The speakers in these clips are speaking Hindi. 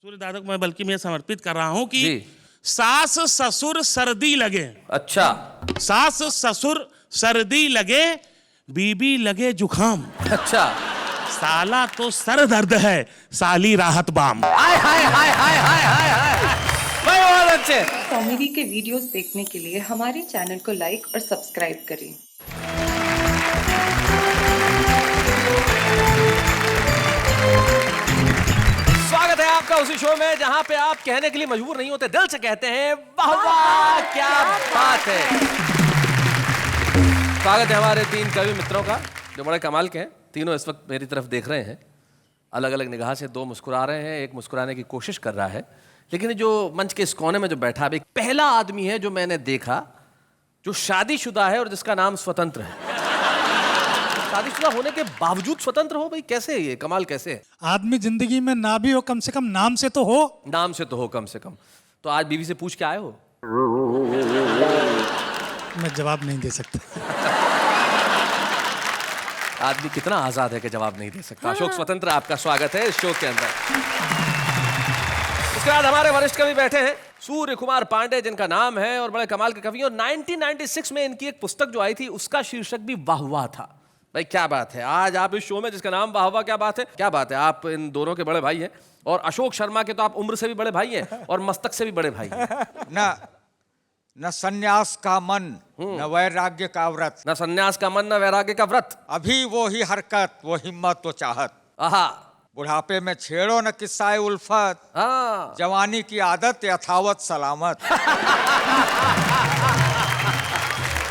सूर्य दादा को मैं समर्पित कर रहा हूं कि सास ससुर सर्दी लगे। अच्छा, सास ससुर सर्दी लगे, बीबी लगे जुखाम। अच्छा। साला तो सर दर्द है, साली राहत बाम। हाय हाय हाय हाय हाय हाय हाय, बहुत अच्छे। कॉमेडी के वीडियोस देखने के लिए हमारे चैनल को लाइक और सब्सक्राइब करें। स्वागत है आपका उसी शो में जहां पे आप कहने के लिए मजबूर नहीं होते, दिल से कहते हैं वाह वाह क्या बात है। स्वागत है हमारे तीन कवि मित्रों का जो बड़े कमाल के हैं। तीनों इस वक्त मेरी तरफ देख रहे हैं, अलग अलग निगाह से। दो मुस्कुरा रहे हैं, एक मुस्कुराने की कोशिश कर रहा है। लेकिन जो मंच के इस कोने में जो बैठा है, पहला आदमी है जो मैंने देखा जो शादीशुदा है और जिसका नाम स्वतंत्र है। शादीशुदा होने के बावजूद स्वतंत्र हो, भाई कैसे ये कमाल कैसे है? आदमी जिंदगी में ना भी हो, कम से कम नाम से तो हो। नाम से तो हो कम से कम। तो आज बीवी से पूछ के आए हो? मैं जवाब नहीं दे सकता। आदमी कितना आजाद है कि जवाब नहीं दे सकता। अशोक स्वतंत्र, आपका स्वागत है इस शो के अंदर। इसके बाद हमारे वरिष्ठ कवि बैठे हैं सूर्य कुमार पांडे, जिनका नाम है और बड़े कमाल के कवि। और 1996 में इनकी एक पुस्तक जो आई थी उसका शीर्षक भी वाह वाह था। भाई क्या बात है, आज आप इस शो में जिसका नाम वाह वाह क्या बात है, क्या बात है। आप इन दोनों के बड़े भाई हैं और अशोक शर्मा के तो आप उम्र से भी बड़े भाई हैं और मस्तक से भी बड़े भाई हैं। न सन्यास का मन, न वैराग्य का व्रत। न सन्यास का मन, न वैराग्य का व्रत। अभी वो ही हरकत, वो हिम्मत, वो चाहत। आहा। बुढ़ापे में छेड़ो न किस्सा उल्फत, हाँ। जवानी की आदत यथावत सलामत।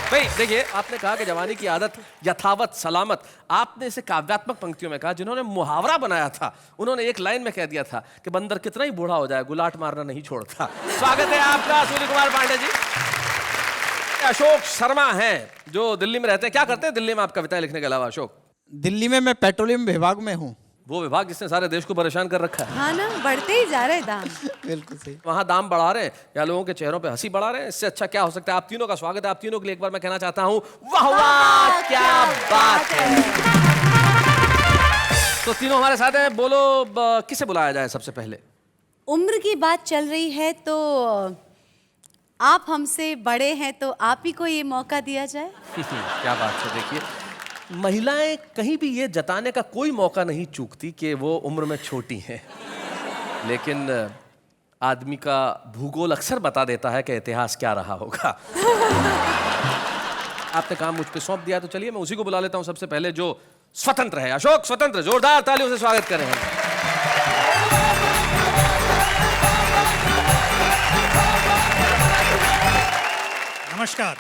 भाई देखिए, आपने कहा कि जवानी की आदत यथावत सलामत। आपने इसे काव्यात्मक पंक्तियों में कहा। जिन्होंने मुहावरा बनाया था उन्होंने एक लाइन में कह दिया था कि बंदर कितना ही बूढ़ा हो जाए गुलाट मारना नहीं छोड़ता। स्वागत है आपका सूर्य कुमार पांडे जी। अशोक शर्मा हैं जो दिल्ली में रहते हैं। क्या करते हैं दिल्ली में आप कविताएं लिखने के अलावा अशोक? दिल्ली में मैं पेट्रोलियम विभाग में हूँ। वो विभाग जिसने सारे देश को परेशान कर रखा है। हाँ ना, बढ़ते ही जा रहे हैं दाम। बिल्कुल सही। वहां दाम बढ़ा रहे हैं या लोगों के चेहरों पे हंसी बढ़ा रहे हैं? इससे अच्छा क्या हो सकता है। आप तीनों का स्वागत है। आप तीनों के लिए एक बार मैं कहना चाहता हूं वाह वाह क्या बात है। तो तीनों हमारे साथ हैं। बोलो किसे बुलाया जाए सबसे पहले? उम्र की बात चल रही है तो आप हमसे बड़े हैं तो आप ही को ये मौका दिया जाए। क्या बात है। देखिए, महिलाएं कहीं भी ये जताने का कोई मौका नहीं चूकती कि वो उम्र में छोटी हैं, लेकिन आदमी का भूगोल अक्सर बता देता है कि इतिहास क्या रहा होगा। आपने काम मुझ पे सौंप दिया तो चलिए मैं उसी को बुला लेता हूं सबसे पहले जो स्वतंत्र है। अशोक स्वतंत्र, जोरदार तालियों से स्वागत करें। नमस्कार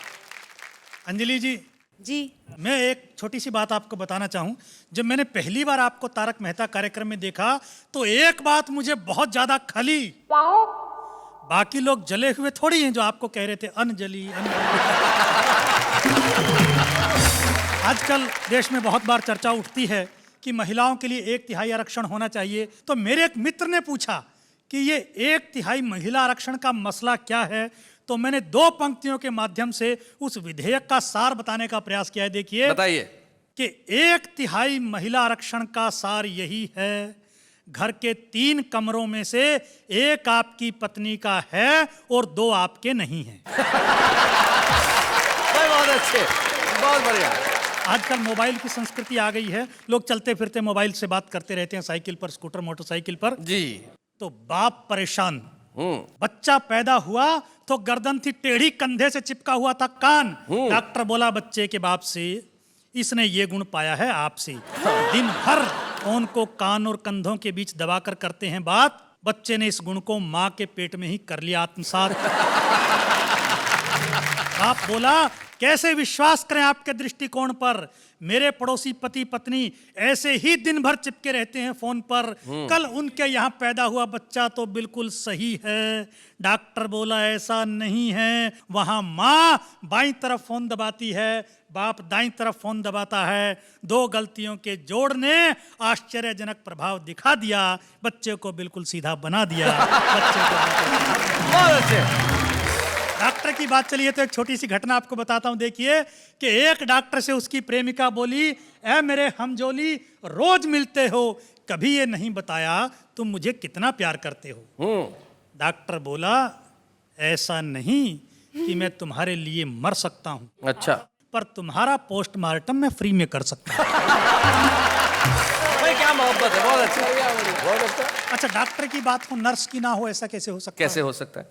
अंजलि जी। जी। मैं एक छोटी सी बात आपको बताना चाहूं। जब मैंने पहली बार आपको तारक मेहता कार्यक्रम में देखा तो एक बात मुझे बहुत ज्यादा खली। बाकी लोग जले हुए थोड़ी हैं जो आपको कह रहे थे अनजली आजकल देश में बहुत बार चर्चा उठती है कि महिलाओं के लिए 1/3 आरक्षण होना चाहिए। तो मेरे एक मित्र ने पूछा कि ये 1/3 महिला आरक्षण का मसला क्या है। तो मैंने 2 पंक्तियों के माध्यम से उस विधेयक का सार बताने का प्रयास किया है। देखिए, बताइए कि 1/3 महिला आरक्षण का सार यही है, घर के 3 कमरों में से 1 आपकी पत्नी का है और 2 आपके नहीं हैं। बहुत अच्छे, बहुत बढ़िया। आजकल मोबाइल की संस्कृति आ गई है, लोग चलते फिरते मोबाइल से बात करते रहते हैं, साइकिल पर, स्कूटर, मोटरसाइकिल पर जी। तो बाप परेशान। बच्चा पैदा हुआ तो गर्दन थी टेढ़ी, कंधे से चिपका हुआ था कान। डॉक्टर बोला बच्चे के बाप से, इसने ये गुण पाया है आपसे। दिन भर फोन को कान और कंधों के बीच दबाकर करते हैं बात। बच्चे ने इस गुण को माँ के पेट में ही कर लिया आत्मसात। बाप बोला कैसे विश्वास करें आपके दृष्टिकोण पर, मेरे पड़ोसी पति पत्नी ऐसे ही दिन भर चिपके रहते हैं फोन पर। कल उनके यहाँ पैदा हुआ बच्चा तो बिल्कुल सही है। डॉक्टर बोला ऐसा नहीं है, वहां माँ बाईं तरफ फोन दबाती है, बाप दाईं तरफ फोन दबाता है। 2 गलतियों के जोड़ ने आश्चर्यजनक प्रभाव दिखा दिया, बच्चे को बिल्कुल सीधा बना दिया। बच्चे को बहुत अच्छे। डॉक्टर की बात चली है तो एक छोटी सी घटना आपको बताता हूं। देखिए कि एक डॉक्टर से उसकी प्रेमिका बोली, ऐ मेरे हमजोली रोज मिलते हो, कभी ये नहीं बताया तुम मुझे कितना प्यार करते हो। डॉक्टर बोला ऐसा नहीं कि मैं तुम्हारे लिए मर सकता हूँ, अच्छा पर तुम्हारा पोस्टमार्टम मैं फ्री में कर सकता हूँ। भाई क्या मोहब्बत है, बहुत अच्छा, बहुत अच्छा। अच्छा, डॉक्टर की बात हो नर्स की ना हो, ऐसा कैसे हो सकता कैसे है? हो सकता है?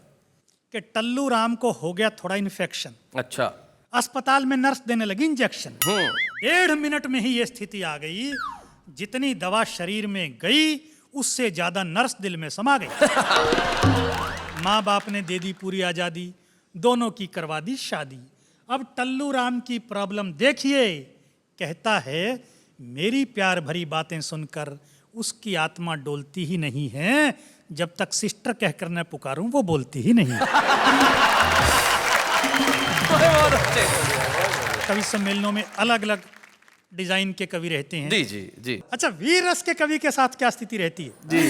कि टल्लू राम को हो गया थोड़ा इन्फेक्शन, अच्छा। अस्पताल में नर्स देने लगी इंजेक्शन। 1.5 मिनट में ही ये स्थिति आ गई, जितनी दवा शरीर में गई उससे ज्यादा नर्स दिल में समा गई। माँ बाप ने दे दी पूरी आजादी, दोनों की करवा दी शादी। अब टल्लू राम की प्रॉब्लम देखिए, कहता है मेरी प्यार भरी बातें सुनकर उसकी आत्मा डोलती ही नहीं है, जब तक सिस्टर कहकर न पुकारूं वो बोलती ही नहीं। बहुत अच्छे। कवि सम्मेलनों में अलग अलग डिजाइन के कवि रहते हैं। जी जी जी अच्छा, वीर रस के कवि के साथ क्या स्थिति रहती है? जी।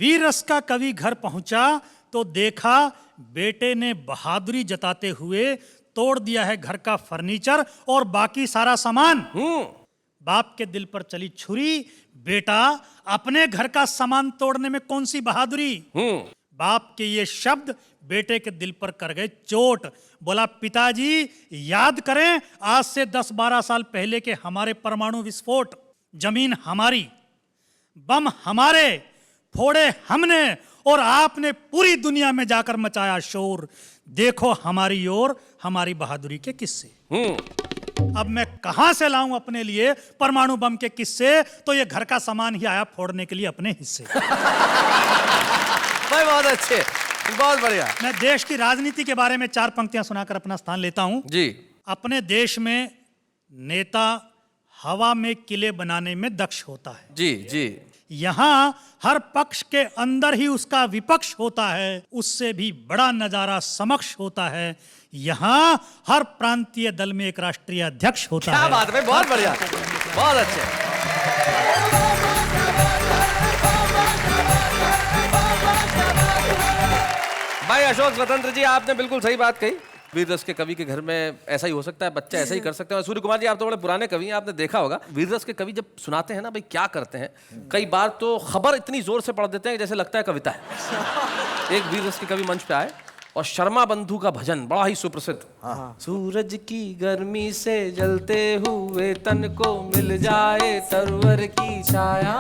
वीर रस का कवि घर पहुंचा तो देखा बेटे ने बहादुरी जताते हुए तोड़ दिया है घर का फर्नीचर और बाकी सारा सामान। बाप के दिल पर चली छुरी, बेटा अपने घर का सामान तोड़ने में कौन सी बहादुरी। बाप के ये शब्द बेटे के दिल पर कर गए चोट। बोला पिताजी याद करें आज से 10-12 साल पहले के हमारे परमाणु विस्फोट, जमीन हमारी, बम हमारे, फोड़े हमने और आपने पूरी दुनिया में जाकर मचाया शोर। देखो हमारी ओर हमारी बहादुरी के किस्से। अब मैं कहां से लाऊं अपने लिए परमाणु बम के किस्से, तो ये घर का सामान ही आया फोड़ने के लिए अपने हिस्से। भाई बहुत अच्छे, बहुत बढ़िया। मैं देश की राजनीति के बारे में 4 पंक्तियां सुनाकर अपना स्थान लेता हूं। जी। अपने देश में नेता हवा में किले बनाने में दक्ष होता है। जी जी। यहां हर पक्ष के अंदर ही उसका विपक्ष होता है, उससे भी बड़ा नजारा समक्ष होता है। यहां हर प्रांतीय दल में एक राष्ट्रीय अध्यक्ष होता है। क्या बात है, बहुत बढ़िया, बहुत अच्छे। भाई अशोक स्वतंत्र जी, आपने बिल्कुल सही बात कही। वीर रस के कवि के घर में ऐसा ही हो सकता है, बच्चा ऐसा ही कर सकते हैं। और सूर्य कुमार जी, आप तो बड़े पुराने कवि हैं, आपने देखा होगा वीर रस के कवि जब सुनाते हैं ना, भाई क्या करते हैं, कई बार तो खबर इतनी जोर से पढ़ देते हैं जैसे लगता है कविता है। एक वीर रस के कवि मंच पे आए और शर्मा बंधु का भजन बड़ा ही सुप्रसिद्ध, सूरज की गर्मी से जलते हुए तन को मिल जाए तरवर की छाया।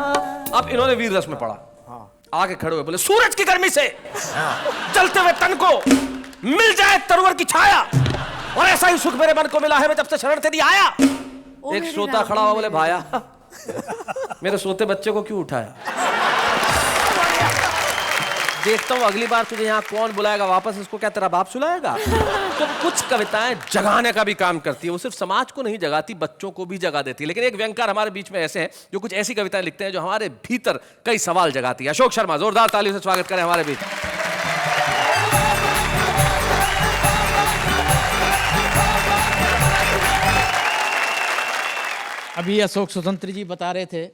अब इन्होंने वीर रस में पढ़ा, आगे खड़े हुए बोले सूरज की गर्मी से जलते हुए तन को मिल जाए तरवर की छाया, और ऐसा ही सुख मेरे मन को मिला है मैं जब से शरण तेरी आया। एक श्रोता खड़ा हुआ बोले भाया मेरे सोते बच्चे को क्यों उठाया। देखता हूँ अगली बार तुझे यहाँ कौन बुलाएगा वापस, इसको क्या तेरा बाप सुलाएगा। तो कुछ कविताएं जगाने का भी काम करती है, वो सिर्फ समाज को नहीं जगाती, बच्चों को भी जगा देती है। लेकिन एक व्यंगकार हमारे बीच में ऐसे हैं जो कुछ ऐसी कविताएं लिखते हैं जो हमारे भीतर कई सवाल जगाती है। अशोक शर्मा, जोरदार तालियों से स्वागत करें हमारे बीच। अभी अशोक स्वतंत्र जी बता रहे थे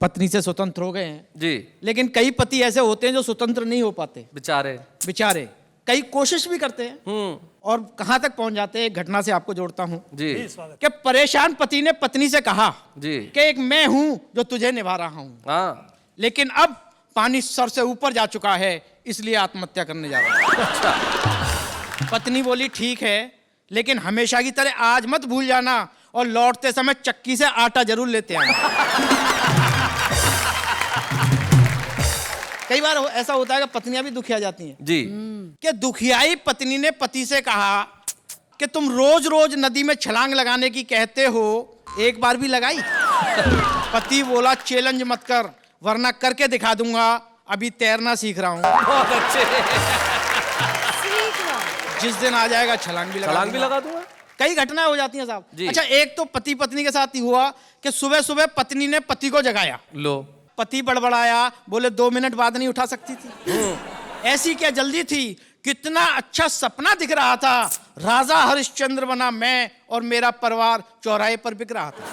पत्नी से स्वतंत्र हो गए हैं जी। लेकिन कई पति ऐसे होते हैं जो स्वतंत्र नहीं हो पाते बेचारे, कई कोशिश भी करते हैं और कहां तक पहुंच जाते हैं। एक घटना से आपको जोड़ता हूं जी कि परेशान पति ने पत्नी से कहा जी कि एक मैं हूं जो तुझे निभा रहा हूं, हाँ, लेकिन अब पानी सर से ऊपर जा चुका है इसलिए आत्महत्या करने जा रहा हूं। अच्छा। पत्नी बोली ठीक है, लेकिन हमेशा की तरह आज मत भूल जाना और लौटते समय चक्की से आटा जरूर लेते आना। कई बार ऐसा होता है कि पत्नियां भी दुखिया जाती हैं जी। कि दुखियाई पत्नी ने पति से कहा कि तुम रोज रोज नदी में छलांग लगाने की कहते हो, एक बार भी लगाई। पति बोला चैलेंज मत कर वरना करके दिखा दूंगा, अभी तैरना सीख रहा हूं। बहुत अच्छे। जिस दिन आ जाएगा छलांग भी लगा दूंगा। कई घटनाएं हो जाती हैं साहब। जी। अच्छा, एक तो पति पत्नी के साथ ही हुआ कि सुबह सुबह पत्नी ने पति को जगाया, लो, पति बड़बड़ाया, बोले 2 मिनट बाद नहीं उठा सकती थी। ऐसी क्या जल्दी थी, कितना अच्छा सपना दिख रहा था, राजा हरिश्चंद्र बना मैं और मेरा परिवार चौराहे पर बिक रहा था।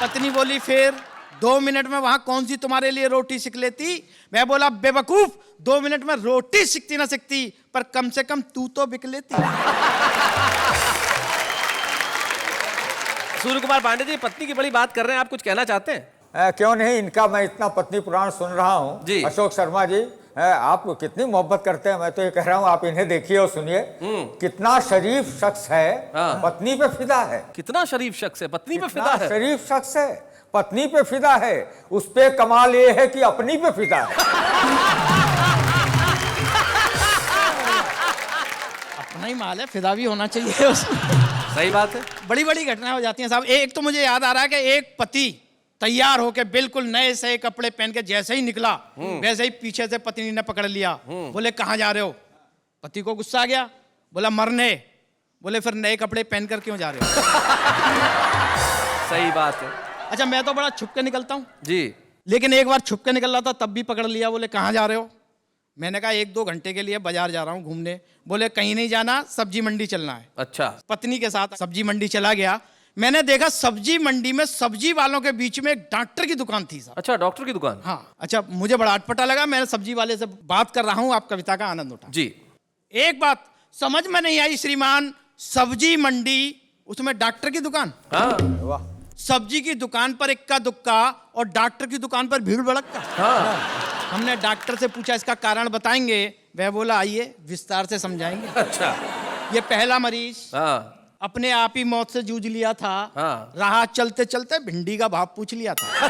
पत्नी बोली फिर 2 मिनट में वहां कौन सी तुम्हारे लिए रोटी सीख लेती। मैं बोला बेवकूफ, 2 मिनट में रोटी सीखती ना सीखती, पर कम से कम तू तो बिक लेती। सूर्य कुमार पांडे जी, पत्नी की बड़ी बात कर रहे हैं, आप कुछ कहना चाहते हैं? क्यों नहीं, इनका मैं इतना पत्नी पुराण सुन रहा जी। हूँ। अशोक शर्मा जी, आप कितनी मोहब्बत करते हैं, मैं तो ये कह रहा हूँ आप इन्हें देखिए और सुनिए। कितना शरीफ शख्स है, हाँ। पत्नी पे फिदा है। कितना शरीफ शख्स है, पत्नी पे कितना फिदा है। शरीफ शख्स है, पत्नी पे फिदा है। उस पे कमाल ये है कि अपनी पे फिदा है। अपना ही माल है, फिदा भी होना चाहिए उसमें। सही बात है। बड़ी बड़ी घटनाएं हो जाती हैं साहब। एक तो मुझे याद आ रहा है कि एक पति तैयार होके बिल्कुल नए से कपड़े पहन के जैसे ही निकला, वैसे ही पीछे से पत्नी ने पकड़ लिया। बोले कहाँ जा रहे हो? पति को गुस्सा आ गया, बोला मरने। बोले फिर नए कपड़े पहन कर क्यों जा रहे हो? सही बात है अच्छा, मैं तो बड़ा छुप के निकलता हूँ, जी। लेकिन एक बार छुप के निकल रहा था तब भी पकड़ लिया। बोले कहाँ जा रहे हो? मैंने कहा 1-2 घंटे के लिए बाजार जा रहा हूँ घूमने। बोले कहीं नहीं जाना, सब्जी मंडी चलना है। अच्छा। पत्नी के साथ सब्जी मंडी चला गया। मैंने देखा सब्जी मंडी में सब्जी वालों के बीच में एक डॉक्टर की दुकान थी साहब। अच्छा, डॉक्टर की दुकान। हाँ, अच्छा, मुझे बड़ा अटपटा लगा। मैं सब्जी वाले से बात कर रहा हूँ, आप कविता का आनंद उठा। जी। एक बात समझ में नहीं आई श्रीमान, सब्जी मंडी उसमें डॉक्टर की दुकान। हाँ वाह, सब्जी की दुकान पर इक्का दुक्का और डॉक्टर की दुकान पर भीड़ भड़क्का। हाँ। हमने डॉक्टर से पूछा इसका कारण बताएंगे? वह बोला आइए विस्तार से समझाएंगे। अच्छा। ये पहला मरीज हाँ अपने आप ही मौत से जूझ लिया था। हाँ। राह चलते चलते भिंडी का भाव पूछ लिया था।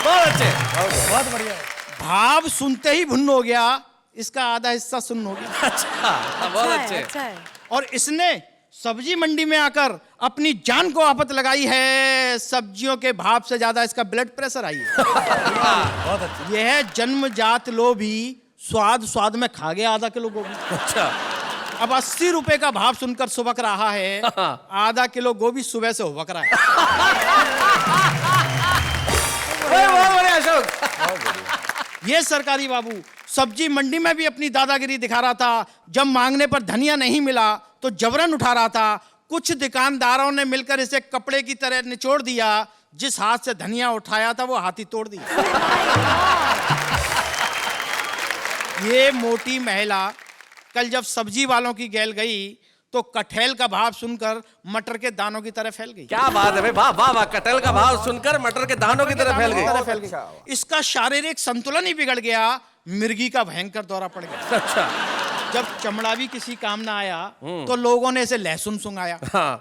बहुत अच्छे। बहुत बढ़िया है। भाव सुनते ही भुन्न हो गया, इसका आधा हिस्सा सुन्न हो गया। अच्छा, बहुत अच्छा है, अच्छे। अच्छा है। और इसने सब्जी मंडी में आकर अपनी जान को आफत लगाई है। सब्जियों के भाव से ज्यादा इसका ब्लड प्रेशर आई है। बहुत अच्छा। यह जन्मजात लोभी, स्वाद स्वाद में खा गया आधा किलो गोभी। अच्छा। अब 80 रुपए का भाव सुनकर सुबक रहा है। आधा किलो गोभी सुबह से हुबक रहा है। बहुत बढ़िया अशोक। ये सरकारी बाबू सब्जी मंडी में भी अपनी दादागिरी दिखा रहा था। जब मांगने पर धनिया नहीं मिला तो जबरन उठा रहा था। कुछ दुकानदारों ने मिलकर इसे कपड़े की तरह निचोड़ दिया। जिस हाथ से धनिया उठाया था वो हाथ ही तोड़ दिया। ये मोटी महिला कल जब सब्जी वालों की गैल गई तो कटहल का भाव सुनकर मटर के दानों की तरह फैल गई। क्या बात है भाई, वाह वाह वाह। कटहल का भाव सुनकर मटर के दानों की तरह फैल गई। इसका शारीरिक संतुलन ही बिगड़ गया। मिर्गी का भयंकर दौरा पड़ गया। अच्छा। जब चमड़ा भी किसी काम ना आया तो लोगों ने इसे लहसुन सूंघाया। हाँ।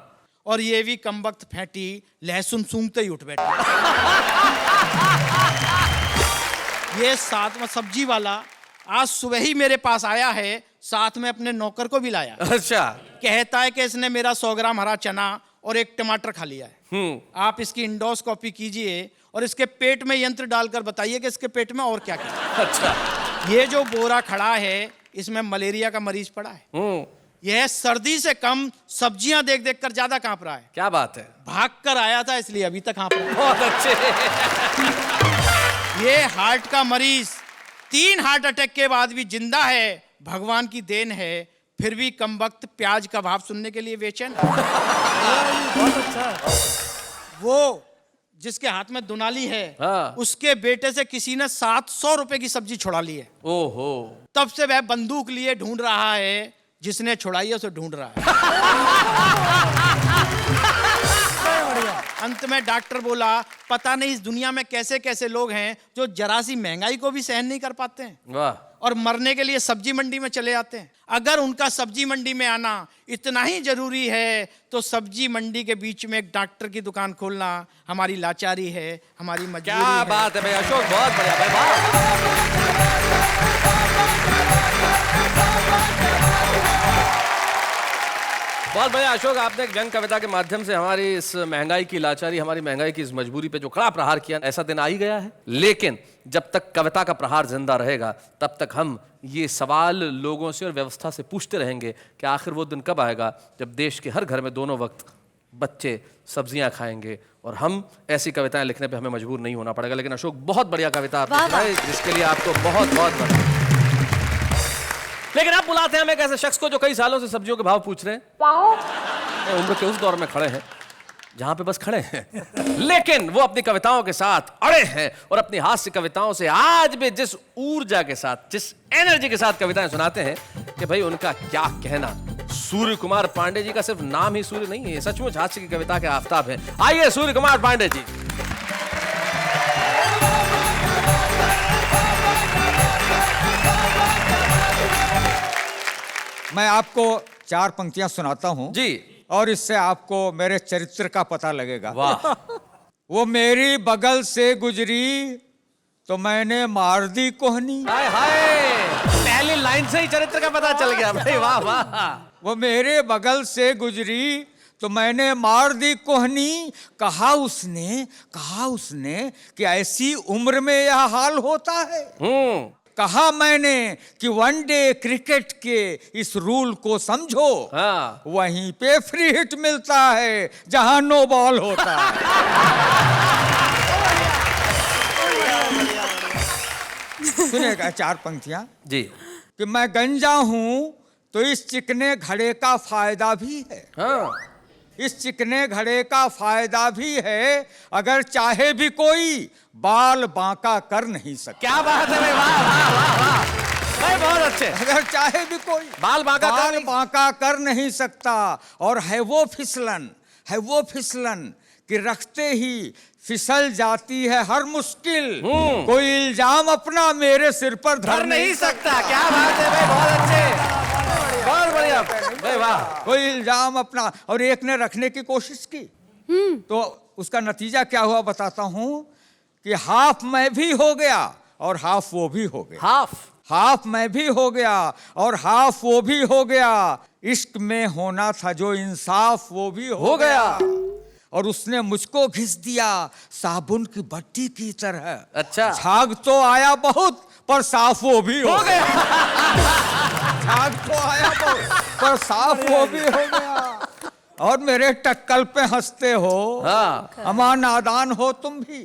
और ये भी कमबख्त फैटी लहसुन सूंघते ही उठ बैठी। ये साथ में सब्जी वाला आज सुबह ही मेरे पास आया है, साथ में अपने नौकर को भी लाया। अच्छा। कहता है कि इसने मेरा 100 ग्राम हरा चना और एक टमाटर खा लिया है। आप इसकी इंडोस्कोपी कीजिए और इसके पेट में यंत्र डालकर बताइए कि इसके पेट में और क्या क्या। अच्छा। ये जो बोरा खड़ा है इसमें मलेरिया का मरीज पड़ा है। यह सर्दी से कम सब्जियां देख देख कर ज्यादा कांप रहा है। क्या बात है। भाग कर आया था इसलिए अभी तक कांप रहा है। बहुत अच्छे। ये हार्ट का मरीज 3 हार्ट अटैक के बाद भी जिंदा है। भगवान की देन है, फिर भी कमबख्त प्याज का भाव सुनने के लिए बेचैन। बहुत अच्छा है। वो जिसके हाथ में दुनाली है, हाँ। उसके बेटे से किसी ने 700 रुपए की सब्जी छुड़ा ली है। ओहो। तब से वह बंदूक लिए ढूंढ रहा है, जिसने छुड़ाई है उसे ढूंढ रहा है। अंत में डॉक्टर बोला पता नहीं इस दुनिया में कैसे कैसे लोग हैं जो जरा सी महंगाई को भी सहन नहीं कर पाते हैं वाह। और मरने के लिए सब्जी मंडी में चले आते हैं। अगर उनका सब्जी मंडी में आना इतना ही जरूरी है तो सब्जी मंडी के बीच में एक डॉक्टर की दुकान खोलना हमारी लाचारी है, हमारी मजबूरी क्या है। बात है भाई अशोक, बहुत बढ़िया भाई, वाह। बहुत बढ़िया अशोक, आपने एक व्यंग कविता के माध्यम से हमारी इस महंगाई की लाचारी, हमारी महंगाई की इस मजबूरी पे जो कड़ा प्रहार किया। ऐसा दिन आ ही गया है, लेकिन जब तक कविता का प्रहार जिंदा रहेगा तब तक हम ये सवाल लोगों से और व्यवस्था से पूछते रहेंगे कि आखिर वो दिन कब आएगा जब देश के हर घर में दोनों वक्त बच्चे सब्जियां खाएंगे और हम ऐसी कविताएं लिखने पे हमें मजबूर नहीं होना पड़ेगा। लेकिन अशोक, बहुत बढ़िया कविता आपने सुनाई, जिसके लिए आपको बहुत बहुत बधाई। लेकिन आप बुलाते हैं हम एक ऐसे शख्स को जो कई सालों से सब्जियों के भाव पूछ रहे हैं। उम्र के उस दौर में खड़े हैं जहां पे बस खड़े हैं, लेकिन वो अपनी कविताओं के साथ अड़े हैं और अपनी हास्य कविताओं से आज भी जिस ऊर्जा के साथ, जिस एनर्जी के साथ कविताएं सुनाते हैं कि भाई उनका क्या कहना। सूर्य कुमार पांडे जी का सिर्फ नाम ही सूर्य नहीं है, सचमुच हास्य की कविता के आफताब हैं। आइए सूर्य कुमार पांडे जी। मैं आपको 4 पंक्तियां सुनाता हूं जी। और इससे आपको मेरे चरित्र का पता लगेगा। वाह। वो मेरी बगल से गुजरी तो मैंने मार दी कोहनी। हाय हाय, पहली लाइन से ही चरित्र का पता चल गया भाई, वाह वाह। वो मेरे बगल से गुजरी तो मैंने मार दी कोहनी। कहा उसने कि ऐसी उम्र में यह हाल होता है। कहा मैंने कि वनडे क्रिकेट के इस रूल को समझो। हाँ। वहीं पे फ्री हिट मिलता है जहां नो बॉल होता है। सुनेगा 4 पंक्तियां जी। कि मैं गंजा हूं तो इस चिकने घड़े का फायदा भी है। हाँ। इस चिकने घड़े का फायदा भी है, अगर चाहे भी कोई बाल बांका कर नहीं सकता। क्या बात है भाई, वाह वाह वाह वाह भाई, बहुत अच्छे। अगर चाहे भी कोई बाल बांका कर नहीं सकता। और है वो फिसलन कि रखते ही फिसल जाती है हर मुश्किल। कोई इल्जाम अपना मेरे सिर पर धर नहीं सकता। क्या बात है भाई, बहुत अच्छे, बहुत बढ़िया भाई, वाह। कोई इल्जाम अपना। और एक ने रखने की कोशिश की तो उसका नतीजा क्या हुआ बताता हूं कि हाफ मैं भी हो गया और हाफ वो भी हो गया। हाफ मैं भी हो गया और हाफ वो भी हो गया। इश्क में होना था जो इंसाफ वो भी हो गया। और उसने मुझको घिस दिया साबुन की बट्टी की तरह। अच्छा। झाग तो आया बहुत पर साफ वो भी हो गया। झाग तो आया बहुत पर साफ वो भी हो गया। और मेरे टक्कल पे हंसते हो। हाँ। अमा नादान हो तुम भी।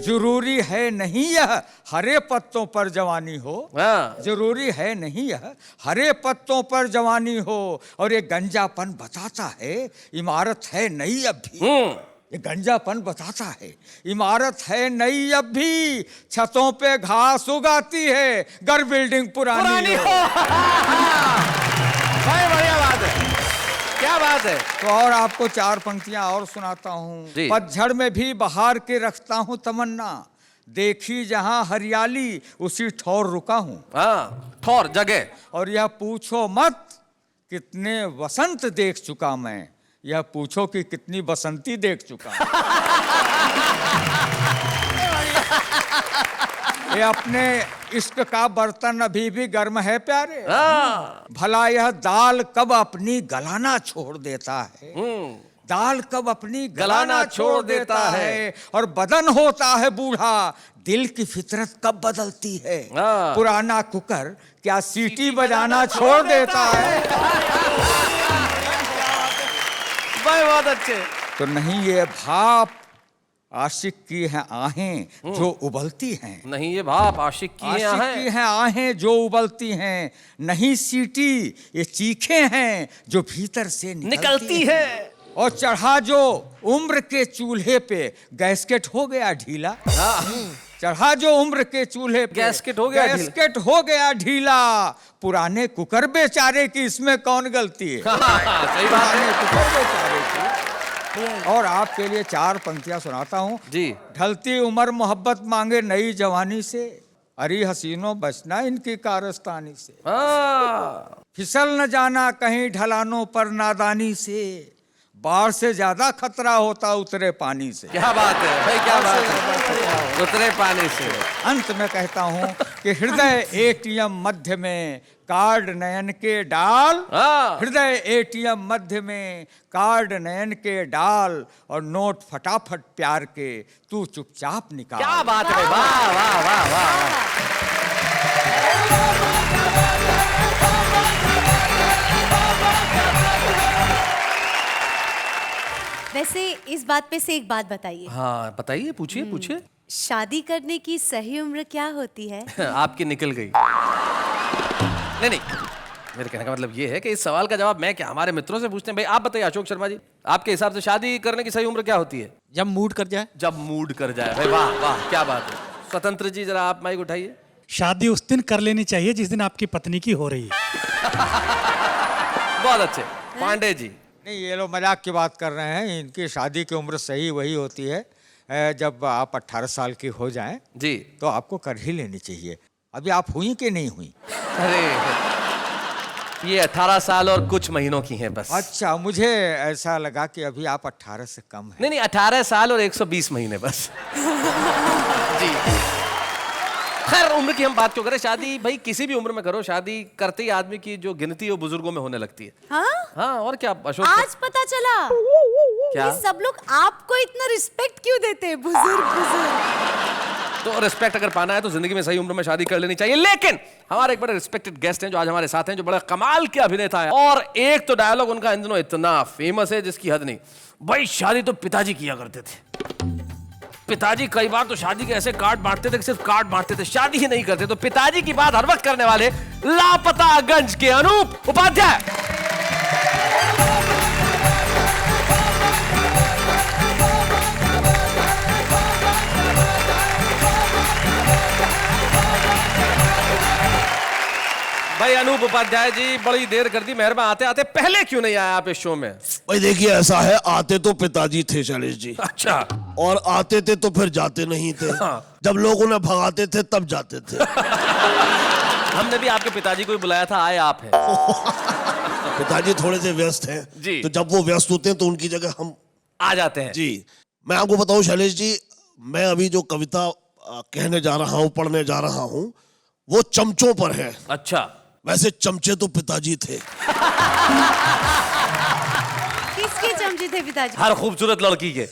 जरूरी है नहीं यह हरे पत्तों पर जवानी हो। हाँ। जरूरी है नहीं यह हरे पत्तों पर जवानी हो। और ये गंजापन बताता है इमारत है नई अब भी। ये गंजापन बताता है इमारत है नई अब भी। छतों पे घास उगाती है घर बिल्डिंग पुरानी हो। भाई बढ़िया बात है, क्या बात है। तो और आपको 4 पंक्तियां और सुनाता हूँ। पतझड़ में भी बहार के रखता हूँ तमन्ना। देखी जहां हरियाली उसी ठौर रुका हूँ। हाँ, ठौर जगह। और यह पूछो मत कितने वसंत देख चुका मैं। यह पूछो कि कितनी बसंती देख चुका। ये अपने इश्क का बर्तन अभी भी गर्म है प्यारे। भला यह दाल कब अपनी गलाना छोड़ देता है। दाल कब अपनी गलाना छोड़ देता है। और बदन होता है बूढ़ा दिल की फितरत कब बदलती है। पुराना कुकर क्या सीटी बजाना छोड़ देता है। भाई बहुत अच्छे। तो नहीं ये भाप आशिक की हैं आहें जो उबलती हैं। नहीं ये भाप आशिक की हैं आहें जो उबलती हैं। नहीं सीटी ये चीखें हैं जो भीतर से निकलती है। और चढ़ा जो उम्र के चूल्हे पे गैस्केट हो गया ढीला। चढ़ा जो उम्र के चूल्हे पे गैस्केट हो गया ढीला। पुराने कुकर बेचारे की इसमें कौन गलती है। सही बात है। कुकर बेचारे की। और आपके लिए 4 पंक्तियां सुनाता हूँ जी। ढलती उम्र मोहब्बत मांगे नई जवानी से। अरे हसीनों बचना इनकी कारस्तानी से। फिसल न जाना कहीं ढलानों पर नादानी से। बाढ़ से ज्यादा खतरा होता उतरे पानी से। क्या बात है भाई, क्या बात है, उतरे पानी से। अंत में कहता हूँ कि हृदय एटीएम मध्य में कार्ड नयन के डाल। हृदय एटीएम मध्य में कार्ड नयन के डाल। और नोट फटाफट प्यार के तू चुपचाप निकाल। क्या बात है, वाह वाह वाह वाह। वैसे इस बात पे से एक बात बताइए। हाँ बताइए, पूछिए पूछिए। शादी करने की सही उम्र क्या होती है? आपकी निकल गई। नहीं, मेरे कहने का मतलब ये है कि इस सवाल का जवाब मैं क्या, हमारे मित्रों से पूछते हैं। भाई आप बताइए अशोक शर्मा जी, आपके हिसाब से शादी करने की सही उम्र क्या होती है? जब मूड कर जाए। जब मूड कर जाए। भाई वाह वाह, क्या बात है। स्वतंत्र जी जरा आप माइक उठाइए। शादी उस दिन कर लेनी चाहिए जिस दिन आपकी पत्नी की हो रही है। बहुत अच्छे। पांडे जी। नहीं, ये लोग मजाक की बात कर रहे हैं। इनकी शादी की उम्र सही वही होती है जब आप 18 साल की हो जाएं जी, तो आपको कर ही लेनी चाहिए। अभी आप हुई कि नहीं हुई? अरे ये 18 साल और कुछ महीनों की हैं बस। अच्छा, मुझे ऐसा लगा कि अभी आप 18 से कम हैं। नहीं 18 साल और 120 महीने बस। जी खैर, उम्र की हम बात क्यों करें, शादी भाई किसी भी उम्र में करो, शादी करते ही आदमी की जो गिनती है वो बुजुर्गों में होने लगती है। हाँ और क्या अशोक, आज पता चला क्या कि सब लोग आपको इतना रिस्पेक्ट क्यों देते हैं, बुजुर्ग। तो रिस्पेक्ट अगर पाना है तो जिंदगी में सही उम्र में शादी कर लेनी चाहिए। लेकिन हमारे एक बड़े रिस्पेक्टेड गेस्ट हैं जो आज हमारे साथ हैं, जो बड़ा कमाल के अभिनेता है, और एक तो डायलॉग उनका इन दिनों इतना फेमस है जिसकी हद नहीं। भाई शादी तो पिताजी किया करते थे, पिताजी कई बार तो शादी के ऐसे कार्ड बांटते थे कि सिर्फ कार्ड बांटते थे, शादी ही नहीं करते। तो पिताजी की बात हर वक्त करने वाले लापतागंज के अनूप उपाध्याय। भाई अनूप उपाध्याय जी, बड़ी देर कर दी, मेहरबान आते आते पहले क्यों नहीं आया आप इस शो में? भाई देखिए, ऐसा है, आते तो पिताजी थे शैलेश जी। अच्छा। और आते थे तो फिर जाते नहीं थे। हाँ। जब लोग उन्हें भगाते थे तब जाते थे। हमने भी आपके पिताजी को ही बुलाया था, आए आप हैं। पिताजी थोड़े से व्यस्त हैं जी। तो जब वो व्यस्त होते हैं तो उनकी जगह हम आ जाते हैं। जी। मैं आपको बताऊं शैलेश जी, मैं अभी जो कविता कहने जा रहा हूं, पढ़ने जा रहा हूं, वो चमचों पर है। अच्छा। वैसे चमचे तो पिताजी थे। किसके चमचे थे पिताजी? हर खूबसूरत लड़की के।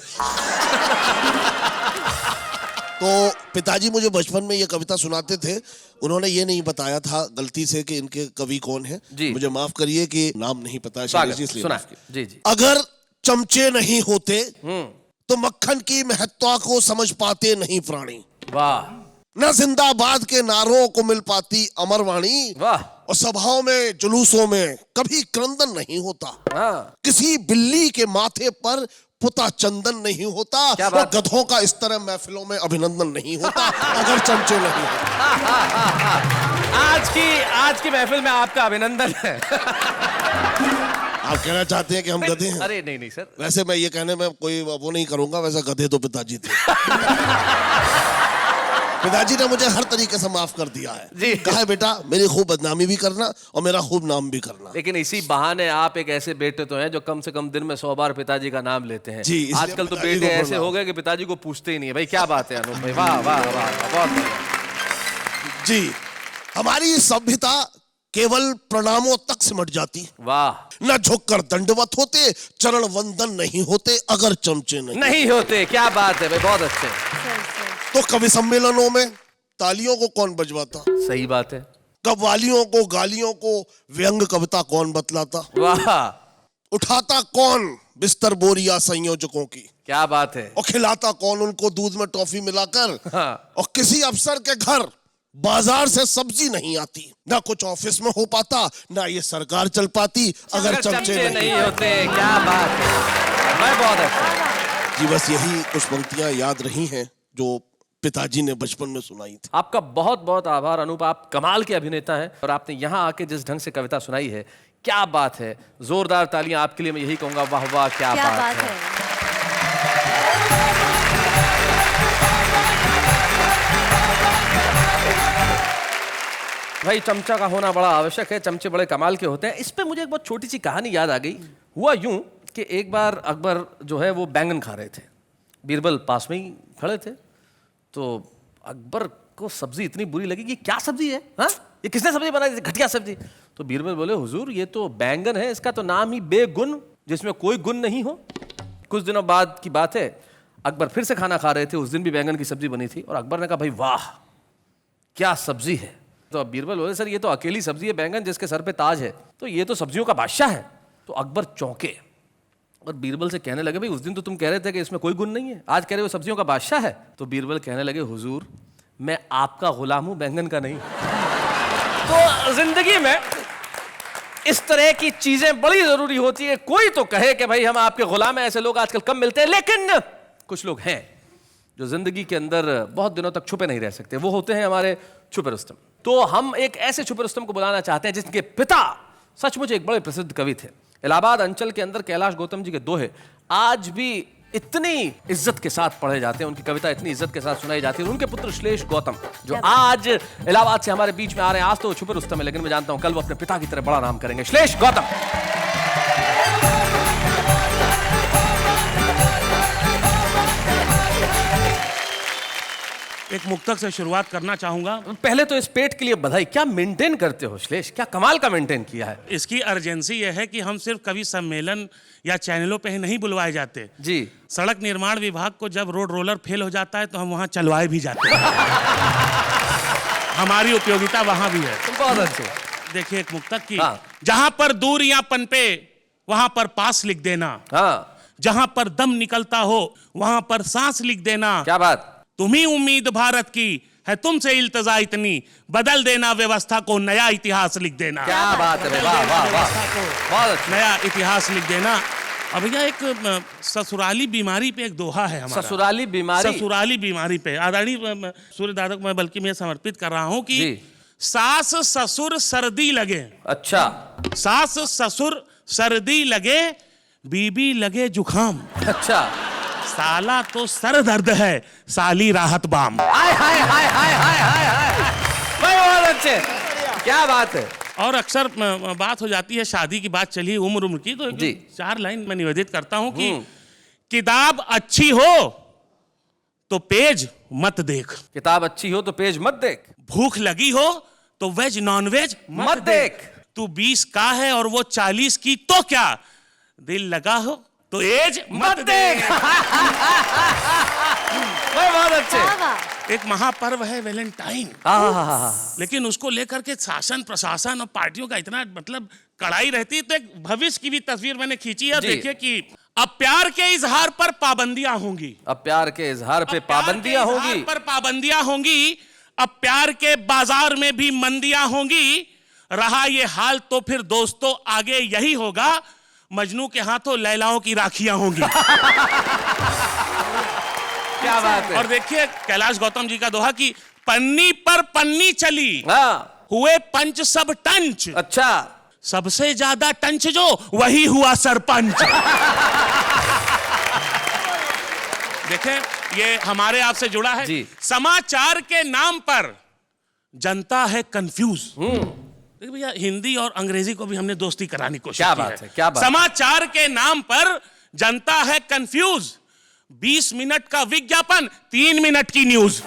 तो पिताजी मुझे बचपन में ये कविता सुनाते थे। उन्होंने ये नहीं बताया था गलती से कि इनके कवि कौन है। जी। मुझे माफ करिए कि नाम नहीं पता है शैलेश जी, इसलिए सुना। माफ कीजिए। जी जी। अगर चमचे नहीं होते तो मक्खन की महत्ता को समझ पाते नहीं प्राणी। वाह न जिंदाबाद के नारों को मिल पाती अमर वाणी। वाह। और सभाओं में जुलूसों में कभी क्रंदन नहीं होता। हाँ। किसी बिल्ली के माथे पर पुता चंदन नहीं होता। क्या और बात? गधों का इस तरह महफिलों में अभिनंदन नहीं होता अगर चमचे नहीं होते। आज की महफिल में आपका अभिनंदन है। आप कहना चाहते हैं कि हम गधे हैं? अरे नहीं सर। वैसे मैं ये कहने में कोई वो नहीं करूंगा, वैसे गधे तो पिताजी थे। पिताजी ने मुझे हर तरीके से माफ कर दिया है जी। कहा है बेटा, मेरी खूब बदनामी भी करना और मेरा खूब नाम भी करना। लेकिन इसी बहाने आप एक ऐसे बेटे तो हैं जो कम से कम दिन में 100 बार पिताजी का नाम लेते हैं। जी, इसलिए आजकल तो पिताजी बेटे को ऐसे बोलना। हो गए कि पिताजी को पूछते ही नहीं है। भाई क्या बात है अनूप भाई, वाह वाह वाह, बहुत बढ़िया। जी, हमारी सभ्यता केवल प्रणामों तक सिमट जाती। वाह। न झुककर दंडवत होते, चरण वंदन नहीं होते अगर चमचे नहीं होते। क्या बात है भाई, बहुत अच्छे। तो कवि सम्मेलनों में तालियों को कौन बजवाता? सही बात है। कव्वालियों को, गालियों को व्यंग कविता कौन बतलाता? वाह। उठाता कौन बिस्तर बोरिया संयोजकों की? क्या बात है। और खिलाता कौन उनको दूध में टॉफी मिलाकर? हाँ। और किसी अफसर के घर बाजार से सब्जी नहीं आती, ना कुछ ऑफिस में हो पाता, ना ये सरकार चल पाती अगर चमचे नहीं होते। क्या बात है भाई, बहुत अच्छा। जी, बस यही कुछ पंक्तियां याद रही हैं जो पिताजी ने बचपन में सुनाई थी। आपका बहुत बहुत आभार अनूप, आप कमाल के अभिनेता हैं और आपने यहाँ आके जिस ढंग से कविता सुनाई है, क्या बात है। जोरदार तालियां आपके लिए, मैं यही कहूंगा, वाह वाह क्या बात है। भाई चमचा का होना बड़ा आवश्यक है, चमचे बड़े कमाल के होते हैं। इस पे मुझे एक बहुत छोटी सी कहानी याद आ गई। हुआ यूं कि एक बार अकबर जो है वो बैंगन खा रहे थे, बीरबल पास में ही खड़े थे। तो अकबर को सब्जी इतनी बुरी लगी कि क्या सब्जी है, हाँ ये किसने सब्जी बनाई, घटिया सब्जी। तो बीरबल बोले, हुजूर ये तो बैंगन है, इसका तो नाम ही बेगुन, जिसमें कोई गुण नहीं हो। कुछ दिनों बाद की बात है, अकबर फिर से खाना खा रहे थे, उस दिन भी बैंगन की सब्जी बनी थी, और अकबर ने कहा, भाई वाह क्या सब्जी है। तो अब बीरबल बोले, सर ये तो अकेली सब्जी है बैंगन, जिसके सर पे ताज है, तो ये तो सब्जियों का बादशाह है। तो अकबर चौंके और बीरबल से कहने लगे, भाई उस दिन तो तुम कह रहे थे कि इसमें कोई गुण नहीं है, आज कह रहे हो सब्जियों का बादशाह है। तो बीरबल कहने लगे, हुजूर मैं आपका गुलाम हूं, बैंगन का नहीं। तो जिंदगी में इस तरह की चीजें बड़ी जरूरी होती है। कोई तो कहे कि भाई हम आपके गुलाम हैं, ऐसे लोग आजकल कम मिलते हैं, लेकिन कुछ लोग हैं जो जिंदगी के अंदर बहुत दिनों तक छुपे नहीं रह सकते, वो होते हैं हमारे छुपे रुस्तम। तो हम एक ऐसे छुपे रुस्तम को बुलाना चाहते हैं जिनके पिता सचमुच एक बड़े प्रसिद्ध कवि थे। इलाहाबाद अंचल के अंदर कैलाश गौतम जी के दोहे आज भी इतनी इज्जत के साथ पढ़े जाते हैं, उनकी कविता इतनी इज्जत के साथ सुनाई जाती है। उनके पुत्र श्लेष गौतम जो आज इलाहाबाद से हमारे बीच में आ रहे हैं, आज तो छुपे रुस्तम है, लेकिन मैं जानता हूं कल वो अपने पिता की तरह बड़ा नाम करेंगे। श्लेष गौतम। एक मुक्तक से शुरुआत करना चाहूंगा। पहले तो इस पेट के लिए बधाई। क्या मेंटेन करते हो श्लेष, क्या कमाल का मेंटेन किया है। इसकी अर्जेंसी यह है कि हम सिर्फ कवि सम्मेलन या चैनलों पे ही नहीं बुलवाए जाते जी। सड़क निर्माण विभाग को जब रोड रोलर फेल हो जाता है तो हम वहां चलवाए भी जाते हैं। हमारी उपयोगिता वहां भी है। बहुत अच्छे। देखिए एक मुक्तक की। हाँ। जहां पर दूरियां पनपे वहां पर पास लिख देना, हाँ, जहां पर दम निकलता हो वहां पर सांस लिख देना। क्या बात। तुम्ही उम्मीद भारत की है, तुमसे इल्तजा इतनी, बदल देना व्यवस्था को, नया इतिहास लिख देना। क्या बात है, वाह वाह वाह, बहुत अच्छा। नया इतिहास लिख देना। अब भैया एक ससुराली बीमारी पे एक दोहा है हमारा। ससुराली बीमारी। ससुराली बीमारी पे आदरणीय सूर्य दादा को मैं बल्कि मैं समर्पित कर रहा हूं कि जी। सास ससुर सर्दी लगे। अच्छा। सास ससुर सर्दी लगे, बीबी लगे जुखाम। अच्छा। साला तो सर दर्द है, साली राहत बाम। हाय हाय हाय हाय हाय हाय हाय, बहुत अच्छे, क्या बात है। और अक्सर बात हो जाती है, शादी की बात चली, उम्र की, तो जी। 4 लाइन मैं निवेदित करता हूं कि किताब अच्छी हो तो पेज मत देख, किताब अच्छी हो तो पेज मत देख, भूख लगी हो तो वेज नॉन वेज मत देख, तू 20 का है और वो 40 की तो क्या, दिल लगा हो तो एज मत देख। बहुत अच्छे। एक महापर्व है वैलेंटाइन, लेकिन उसको लेकर के शासन प्रशासन और पार्टियों का इतना मतलब कड़ाई रहती है। तो एक भविष्य की भी तस्वीर मैंने खींची है। देखिए कि अब प्यार के इजहार पर पाबंदियां होंगी, अब प्यार के इजहार पे पाबंदियां होंगी, पर पाबंदियां होंगी। अब प्यार के बाजार में भी मंदियां होंगी। रहा ये हाल तो फिर दोस्तों आगे यही होगा, मजनू के हाथों लैलाओं की राखियां होंगी। क्या बात है। और देखिए कैलाश गौतम जी का दोहा कि पन्नी पर पन्नी चली, हाँ, हुए पंच सब टंच। अच्छा। सबसे ज्यादा टंच जो वही हुआ सरपंच। देखें ये हमारे आपसे जुड़ा है जी। समाचार के नाम पर जनता है कंफ्यूज। देखिए भैया हिंदी और अंग्रेजी को भी हमने दोस्ती कराने की कोशिश क्या की बात है, क्या बात। समाचार के नाम पर जनता है कंफ्यूज, 20 मिनट का विज्ञापन, 3 मिनट की न्यूज।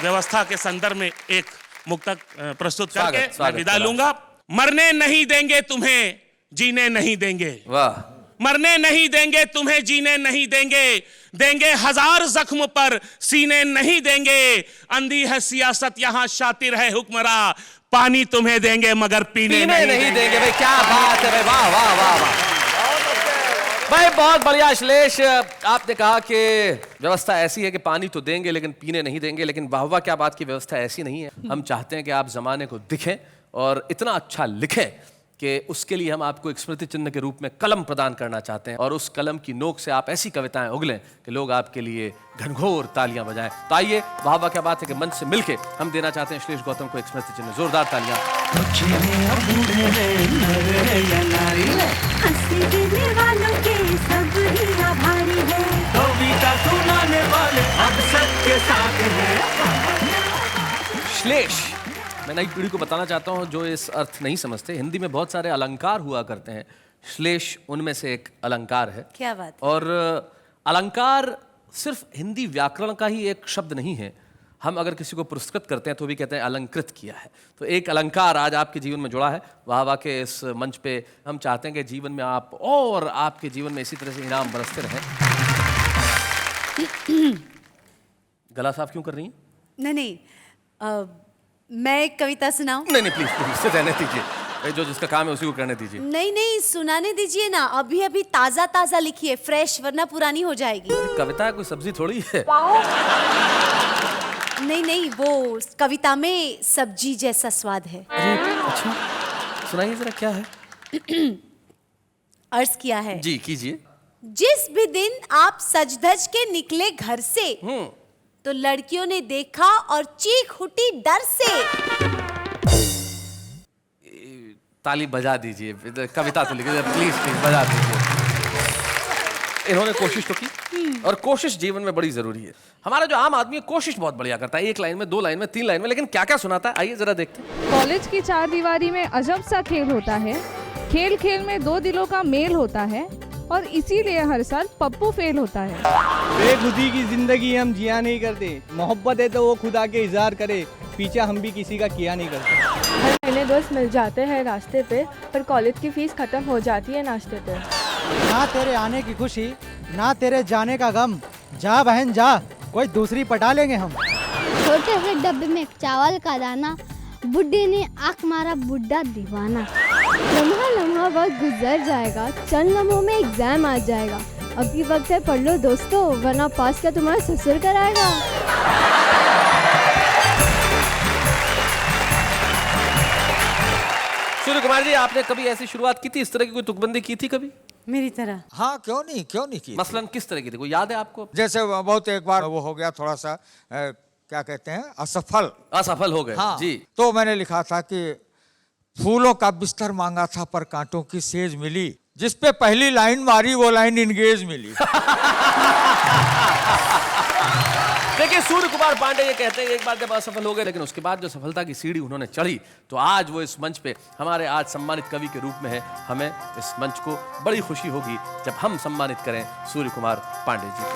व्यवस्था के संदर्भ में एक मुक्तक प्रस्तुत करके मैं विदा लूंगा। मरने नहीं देंगे तुम्हें, जीने नहीं देंगे। वाह। मरने नहीं देंगे तुम्हें, जीने नहीं देंगे, देंगे 1000 जख्म पर सीने नहीं देंगे। अंधी है सियासत यहाँ शातिर है हुक्मरा, पानी तुम्हें देंगे मगर पीने नहीं देंगे। भाई क्या बात है भाई, वाह वाह वाह वाह भाई, बहुत बढ़िया। श्लेष आपने कहा कि व्यवस्था ऐसी है कि पानी तो देंगे लेकिन पीने नहीं देंगे, लेकिन वाह वाह क्या बात की व्यवस्था ऐसी नहीं है। हम चाहते हैं कि आप जमाने को दिखें और इतना अच्छा लिखें कि उसके लिए हम आपको एक स्मृति चिन्ह के रूप में कलम प्रदान करना चाहते हैं, और उस कलम की नोक से आप ऐसी कविताएं उगलें कि लोग आपके लिए घनघोर तालियां बजाएं। तो आइए, वाह वाह क्या बात है कि मंच से मिलके हम देना चाहते हैं श्लेष गौतम को एक स्मृति चिन्ह। जोरदार तालियां। श्लेष, मैं नई पीढ़ी को बताना चाहता हूं जो इस अर्थ नहीं समझते, हिंदी में बहुत सारे अलंकार हुआ करते हैं, श्लेष उनमें से एक अलंकार है। क्या बात। और अलंकार सिर्फ हिंदी व्याकरण का ही एक शब्द नहीं है। हम अगर किसी को पुरस्कृत करते हैं तो भी कहते हैं अलंकृत किया है। तो एक अलंकार आज आपके जीवन में जुड़ा है। वाह वाह के इस मंच पे हम चाहते हैं कि जीवन में आप और आपके जीवन में इसी तरह से इनाम बरसते रहें। गला साफ क्यों कर रही हैं? नहीं, मैं एक कविता सुनाऊं? नहीं प्लीज प्लीज रहने दीजिए, जो जिसका काम है उसी को करने दीजिए। नहीं सुनाने दीजिए ना, अभी अभी ताजा ताजा लिखिए, फ्रेश, वरना पुरानी हो जाएगी। कविता कोई सब्जी थोड़ी है। नहीं, वो कविता में सब्जी जैसा स्वाद है। अरे अच्छा, सुनाइए जरा क्या है। अर्ज किया है जी, कीजिए। जिस भी दिन आप सज धज के निकले घर से, तो लड़कियों ने देखा और चीख उठी डर से। ताली बजा दीजिए, कविता तो लिखिए प्लीज प्लीज बजा दीजिए। इन्होंने कोशिश तो की, और कोशिश जीवन में बड़ी जरूरी है। हमारा जो आम आदमी है कोशिश बहुत बढ़िया करता है, 1 लाइन में, 2 लाइन में, 3 लाइन में, लेकिन क्या क्या सुनाता है आइए जरा देखते हैं। कॉलेज की चारदीवारी में अजब सा खेल होता है, खेल खेल में 2 दिलों का मेल होता है, और इसीलिए हर साल पप्पू फेल होता है। बेखुदी की जिंदगी हम जिया नहीं करते, मोहब्बत है तो वो खुदा के इजहार करे, पीछा हम भी किसी का किया नहीं करते। हर महीने दोस्त मिल जाते हैं रास्ते पे, पर कॉलेज की फीस खत्म हो जाती है नाश्ते पे। ना तेरे आने की खुशी, ना तेरे जाने का गम, जा बहन जा, कोई दूसरी पटा लेंगे हम। छोटे से डब्बे में चावल का दाना, बुड्ढी ने आँख मारा बुड्ढा दीवाना। लम्हा लम्हा वक्त गुजर जाएगा, चंद लम्हों में एग्जाम आ जाएगा। अभी वक्त है पढ़ लो दोस्तों, वरना पास का तुम्हारा ससुर कराएगा। सूर्य कुमार जी, आपने कभी ऐसी शुरुआत की थी, इस तरह की कोई तुकबंदी की थी कभी? मेरी तरह। हाँ, क्यों नहीं की। मसलन किस तरह की थी, कोई याद है आपको? जैसे बहुत एक बार वो हो गया थोड़ा सा क्या कहते हैं, असफल हो गए। हाँ, जी। तो मैंने लिखा था कि फूलों का बिस्तर मांगा था पर कांटों की सेज मिली, जिस पे पहली लाइन मारी वो लाइन इंगेज मिली। देखिए, सूर्य कुमार पांडे ये कहते हैं एक बार जब असफल हो गए, लेकिन उसके बाद जो सफलता की सीढ़ी उन्होंने चढ़ी, तो आज वो इस मंच पे हमारे आज सम्मानित कवि के रूप में है। हमें इस मंच को बड़ी खुशी होगी जब हम सम्मानित करें सूर्य कुमार पांडे जी को।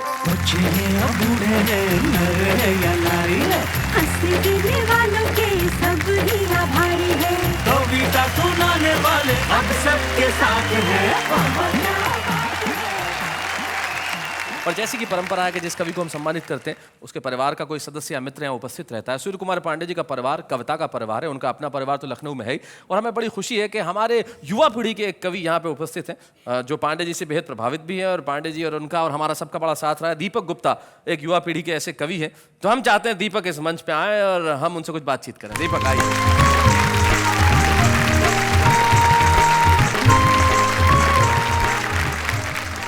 कविता सुनाने वाले अब सबके साथ हैं। और जैसी कि परंपरा है कि जिस कवि को हम सम्मानित करते हैं उसके परिवार का कोई सदस्य या मित्र यहाँ उपस्थित रहता है। सूर्य कुमार पांडे जी का परिवार कविता का परिवार है, उनका अपना परिवार तो लखनऊ में है ही, और हमें बड़ी खुशी है कि हमारे युवा पीढ़ी के एक कवि यहाँ पे उपस्थित हैं जो पांडे जी से बेहद प्रभावित भी है, और पांडे जी और उनका और हमारा सबका बड़ा साथ रहा है। दीपक गुप्ता एक युवा पीढ़ी के ऐसे कवि हैं, तो हम चाहते हैं दीपक इस मंच पर आए और हम उनसे कुछ बातचीत करें। दीपक आइए।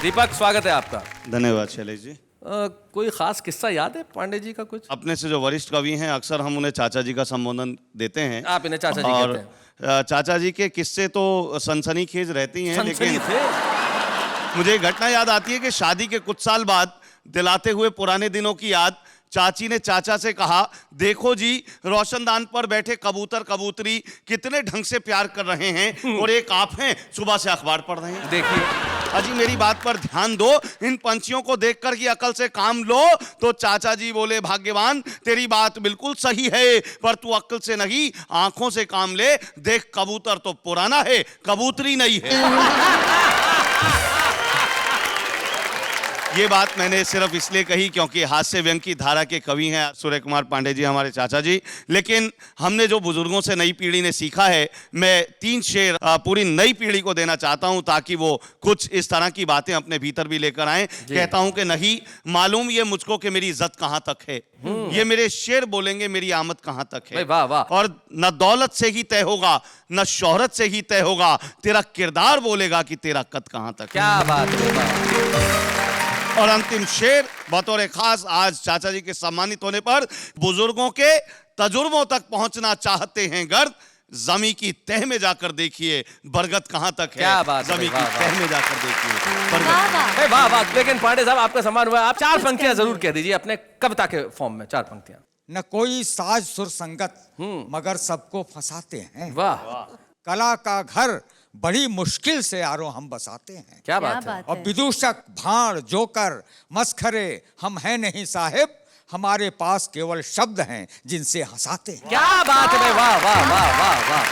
दीपक, स्वागत है आपका। धन्यवाद शैलेश जी। कोई खास किस्सा याद है पांडे जी का कुछ? अपने से जो वरिष्ठ कवि हैं अक्सर हम उन्हें चाचा जी का संबोधन देते हैं। आप इन्हें चाचा जी कहते हैं। चाचा जी के किस्से तो सनसनीखेज रहती हैं, लेकिन मुझे एक घटना याद आती है कि शादी के कुछ साल बाद दिलाते हुए पुराने दिनों की याद, चाची ने चाचा से कहा, देखो जी रोशनदान पर बैठे कबूतर कबूतरी कितने ढंग से प्यार कर रहे हैं, और एक आप हैं सुबह से अखबार पढ़ रहे हैं। देखिए अजी मेरी बात पर ध्यान दो, इन पंछियों को देखकर की अकल से काम लो। तो चाचा जी बोले, भाग्यवान तेरी बात बिल्कुल सही है, पर तू अकल से नहीं आंखों से काम ले। देख कबूतर तो पुराना है, कबूतरी नहीं है। ये बात मैंने सिर्फ इसलिए कही क्योंकि हास्य व्यंग की धारा के कवि हैं सूर्य कुमार पांडे जी, हमारे चाचा जी। लेकिन हमने जो बुजुर्गों से नई पीढ़ी ने सीखा है, मैं 3 शेर पूरी नई पीढ़ी को देना चाहता हूं ताकि वो कुछ इस तरह की बातें अपने भीतर भी लेकर आएं। कहता हूं कि नहीं मालूम ये मुझको कि मेरी इज्जत कहां तक है, ये मेरे शेर बोलेंगे मेरी आमद कहां तक है। वाह वाह। और न दौलत से ही तय होगा, न शोहरत से ही तय होगा, तेरा किरदार बोलेगा कि तेरा कद कहां तक है। क्या बात है। और अंतिम शेर बतौर खास आज चाचा जी के सम्मानित होने पर, बुजुर्गों के तजुर्बों तक पहुंचना चाहते हैं गर्द, जमी की तह में जाकर देखिए बरगद कहां तक है। क्या बात है। जमी की तह में जाकर देखिए वाह वाह। लेकिन पांडे साहब आपका सम्मान हुआ, आप 4 पंक्तियां जरूर कह दीजिए अपने कविता के फॉर्म में, 4 पंक्तियां। न कोई साज सुर संगत मगर सबको फंसाते हैं। वाह। कला का घर बड़ी मुश्किल से यारों हम बसाते हैं। क्या बात है। और विदूषक भाड़ जोकर मस्खरे हम हैं नहीं साहिब, हमारे पास केवल शब्द हैं जिनसे हंसाते हैं। क्या बात है। वाह वाह वाह वाह वाह।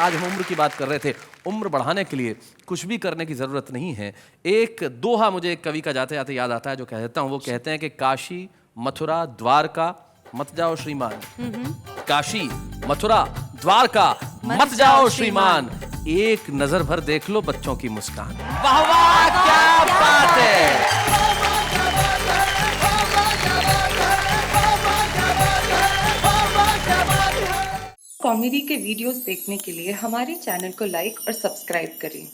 आज हम उम्र की बात कर रहे थे, उम्र बढ़ाने के लिए कुछ भी करने की जरूरत नहीं है। एक दोहा मुझे एक कवि का जाते जाते याद आता है जो कहता हूं, वो कहते हैं कि काशी मथुरा द्वारका मत जाओ श्रीमान। काशी मथुरा द्वारका मत जाओ श्रीमान, एक नजर भर देख लो बच्चों की मुस्कान। वाह वाह, क्या बात है। कॉमेडी के वीडियोस देखने के लिए हमारे चैनल को लाइक और सब्सक्राइब करें।